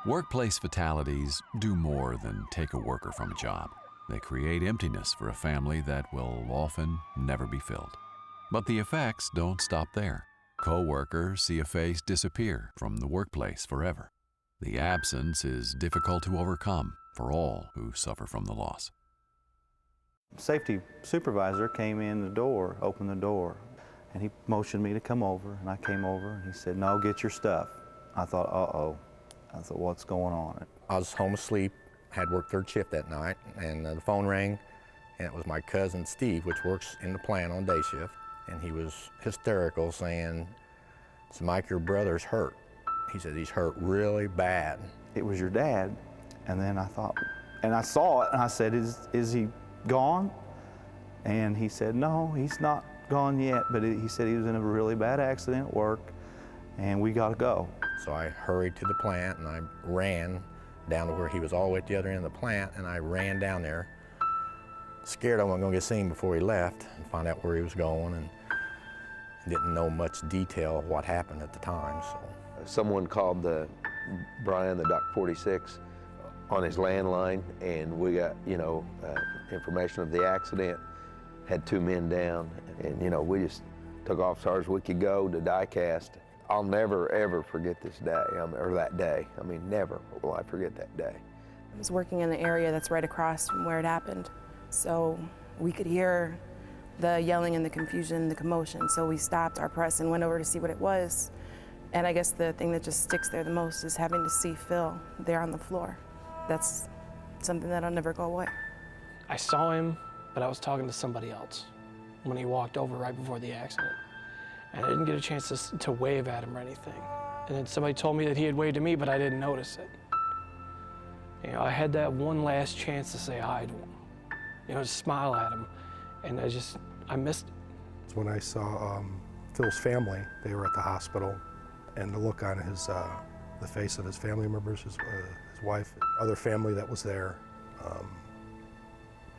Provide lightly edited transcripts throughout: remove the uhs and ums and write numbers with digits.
Workplace fatalities do more than take a worker from a job. They create emptiness for a family that will often never be filled. But the effects don't stop there. Co-workers see a face disappear from the workplace forever. The absence is difficult to overcome for all who suffer from the loss. Safety supervisor came in the door, opened the door, and he motioned me to come over, and I came over, and he said, "No, get your stuff." I thought, uh-oh. I thought, what's going on? I was home asleep, had worked third shift that night, and the phone rang, and it was my cousin Steve, which works in the plant on day shift, and he was hysterical saying, "So Mike, your brother's hurt." He said, "He's hurt really bad." It was your dad, and then I thought, and I saw it, and I said, is he gone? And he said, "No, he's not gone yet," but he said he was in a really bad accident at work, and we got to go. So I hurried to the plant, and I ran down to where he was all the way at the other end of the plant, and I ran down there, scared I wasn't going to get seen before he left and find out where he was going, and didn't know much detail of what happened at the time. So someone called Brian, the Doc 46, on his landline, and we got, information of the accident. Had 2 men down, and we just took off as hard as we could go to die cast. I'll never, ever forget this day, or that day. I mean, never will I forget that day. I was working in the area that's right across from where it happened, so we could hear the yelling and the confusion, the commotion, so we stopped our press and went over to see what it was. And I guess the thing that just sticks there the most is having to see Phil there on the floor. That's something that'll never go away. I saw him, but I was talking to somebody else when he walked over right before the accident. And I didn't get a chance to wave at him or anything. And then somebody told me that he had waved to me, but I didn't notice it. I had that one last chance to say hi to him, to smile at him, and I missed it. It's when I saw Phil's family. They were at the hospital, and the look on the face of his family members, his wife, other family that was there,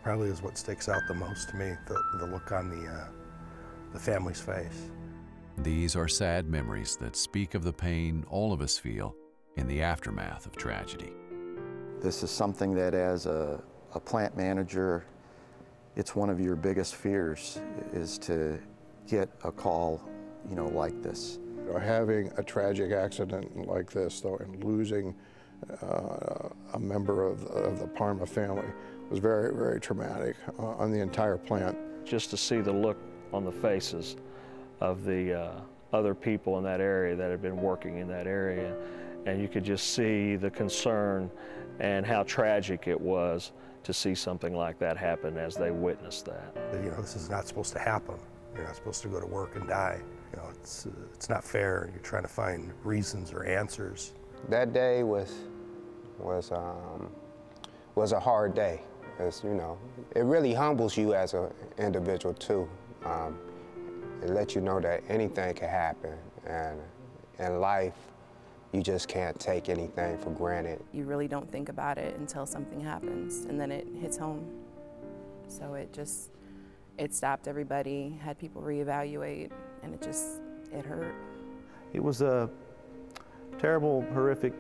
probably is what sticks out the most to me, the look on the family's face. These are sad memories that speak of the pain all of us feel in the aftermath of tragedy. This is something that, as a plant manager, it's one of your biggest fears, is to get a call, like this. Having a tragic accident like this, though, and losing a member of the Parma family was very, very traumatic on the entire plant. Just to see the look on the faces of the other people in that area that had been working in that area, and you could just see the concern and how tragic it was to see something like that happen as they witnessed that. This is not supposed to happen. You're not supposed to go to work and die. It's not fair. You're trying to find reasons or answers. That day was a hard day. It really humbles you as an individual too. It lets you know that anything can happen, and in life, you just can't take anything for granted. You really don't think about it until something happens, and then it hits home. So it stopped everybody, had people reevaluate, and it hurt. It was a terrible, horrific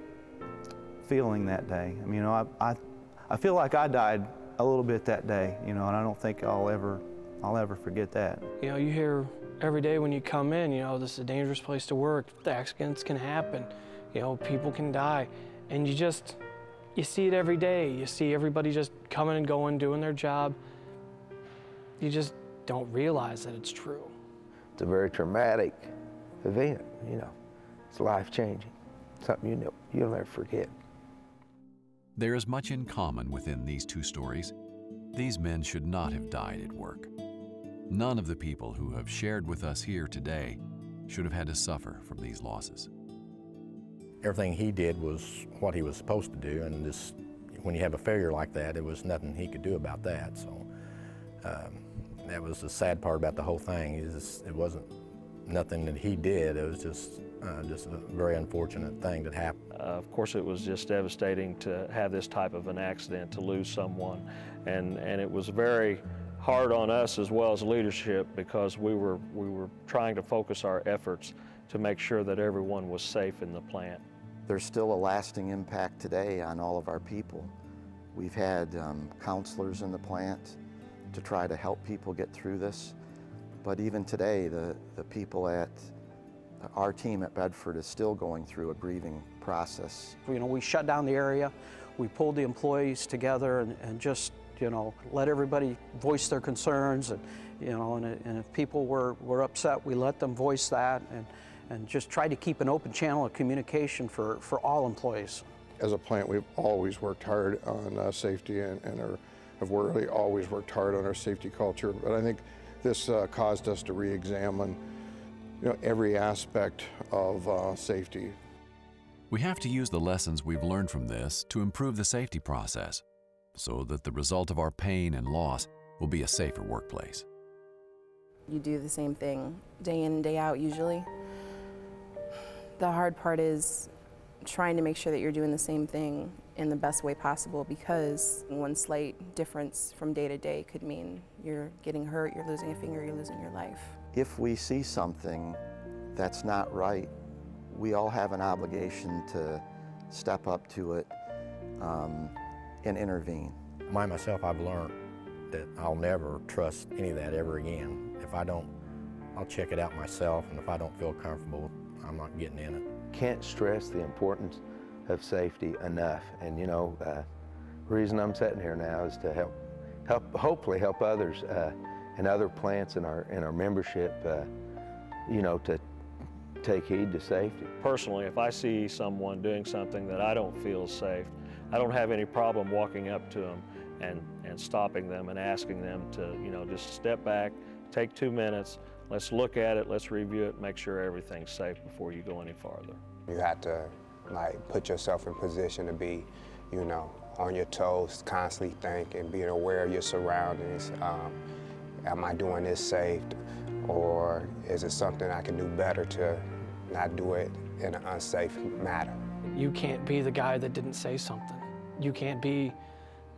feeling that day. I mean, I feel like I died a little bit that day, and I don't think I'll ever forget that. You hear every day when you come in, this is a dangerous place to work. The accidents can happen. People can die. And you see it every day. You see everybody just coming and going, doing their job. You just don't realize that it's true. It's a very traumatic event, It's life-changing, something you'll never forget. There is much in common within these two stories. These men should not have died at work. None of the people who have shared with us here today should have had to suffer from these losses. everything he did was what he was supposed to do, and when you have a failure like that, there was nothing he could do about that. So that was the sad part about the whole thing. It wasn't nothing that he did. It was just a very unfortunate thing that happened. Of course, it was just devastating to have this type of an accident, to lose someone, and it was very hard on us as well as leadership, because we were trying to focus our efforts to make sure that everyone was safe in the plant. There's still a lasting impact today on all of our people. We've had counselors in the plant to try to help people get through this. But even today, the people at our team at Bedford is still going through a grieving process. You know, we shut down the area, we pulled the employees together and just, you know, let everybody voice their concerns, and, you know, and if people were upset, we let them voice that, and just try to keep an open channel of communication for all employees. As a plant, we've always worked hard on safety and have really always worked hard on our safety culture. But I think this caused us to re-examine, you know, every aspect of safety. We have to use the lessons we've learned from this to improve the safety process so that the result of our pain and loss will be a safer workplace. You do the same thing day in and day out usually. The hard part is trying to make sure that you're doing the same thing in the best way possible, because one slight difference from day to day could mean you're getting hurt, you're losing a finger, you're losing your life. If we see something that's not right, we all have an obligation to step up to it and intervene. Myself, I've learned that I'll never trust any of that ever again. If I don't, I'll check it out myself, and if I don't feel comfortable, I'm not getting in it. Can't stress the importance of safety enough. And you know, the reason I'm sitting here now is to hopefully help others in other plants in our membership, you know, to take heed to safety. Personally, if I see someone doing something that I don't feel safe, I don't have any problem walking up to them and stopping them and asking them to, you know, just step back, take 2 minutes, let's look at it, let's review it, make sure everything's safe before you go any farther. You have to, like, put yourself in position to be, you know, on your toes, constantly thinking, being aware of your surroundings. Am I doing this safe, or is it something I can do better to not do it in an unsafe manner? You can't be the guy that didn't say something. You can't be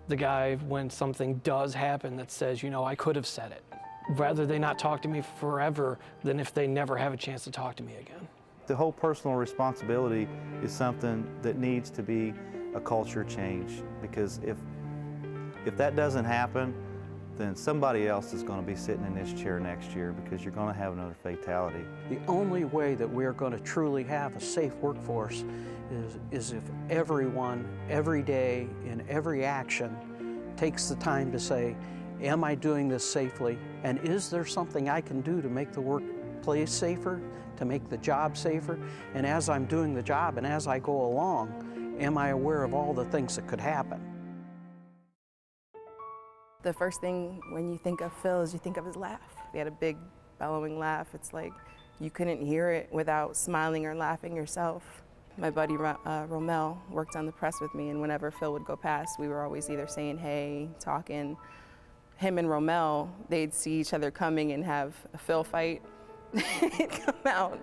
the guy when something does happen that says, you know, I could have said it. Rather they not talk to me forever than if they never have a chance to talk to me again. The whole personal responsibility is something that needs to be a culture change, because if that doesn't happen, then somebody else is going to be sitting in this chair next year, because you're going to have another fatality. The only way that we're going to truly have a safe workforce is if everyone, every day, in every action, takes the time to say, am I doing this safely? And is there something I can do to make the workplace safer, to make the job safer? And as I'm doing the job and as I go along, am I aware of all the things that could happen? The first thing when you think of Phil is you think of his laugh. He had a big bellowing laugh. It's like you couldn't hear it without smiling or laughing yourself. My buddy Romel worked on the press with me, and whenever Phil would go past, we were always either saying hey, talking. Him and Romel, they'd see each other coming and have a Phil fight. He'd come out,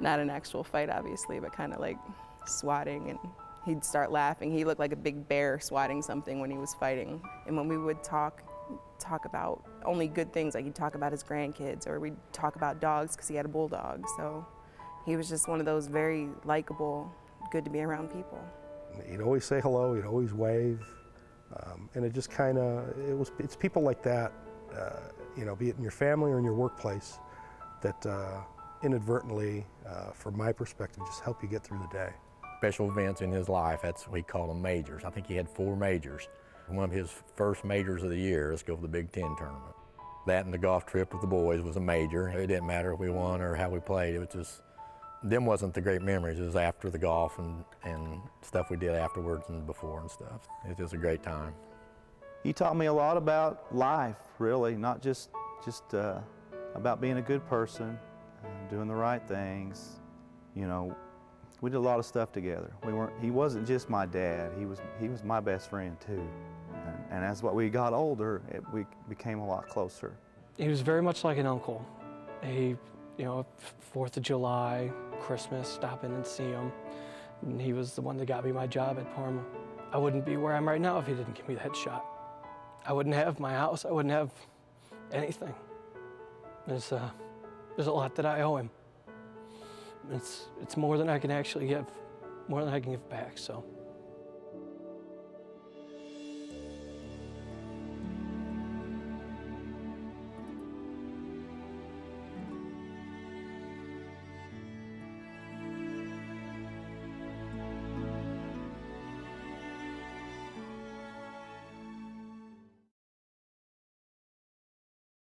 not an actual fight obviously, but kind of like swatting, and he'd start laughing. He looked like a big bear swatting something when he was fighting. And when we would talk about only good things, like he'd talk about his grandkids, or we'd talk about dogs because he had a bulldog. So he was just one of those very likable, good to be around people. He'd always say hello, he'd always wave. And it just kind of, it's people like that, you know, be it in your family or in your workplace, that inadvertently, from my perspective, just help you get through the day. Special events in his life, that's what we call them majors. I think he had 4 majors. One of his first majors of the year, let's go for the Big Ten tournament. That and the golf trip with the boys was a major. It didn't matter if we won or how we played. It was just, them wasn't the great memories. It was after the golf and stuff we did afterwards and before and stuff. It was just a great time. He taught me a lot about life, really, not just about being a good person, doing the right things. You know, we did a lot of stuff together. He wasn't just my dad, he was my best friend too. And as we got older, we became a lot closer. He was very much like an uncle. He, you know, 4th of July, Christmas, stop in and see him. And he was the one that got me my job at Parma. I wouldn't be where I am right now if he didn't give me that shot. I wouldn't have my house, I wouldn't have anything. There's a lot that I owe him. It's more than I can actually give more than I can give back. So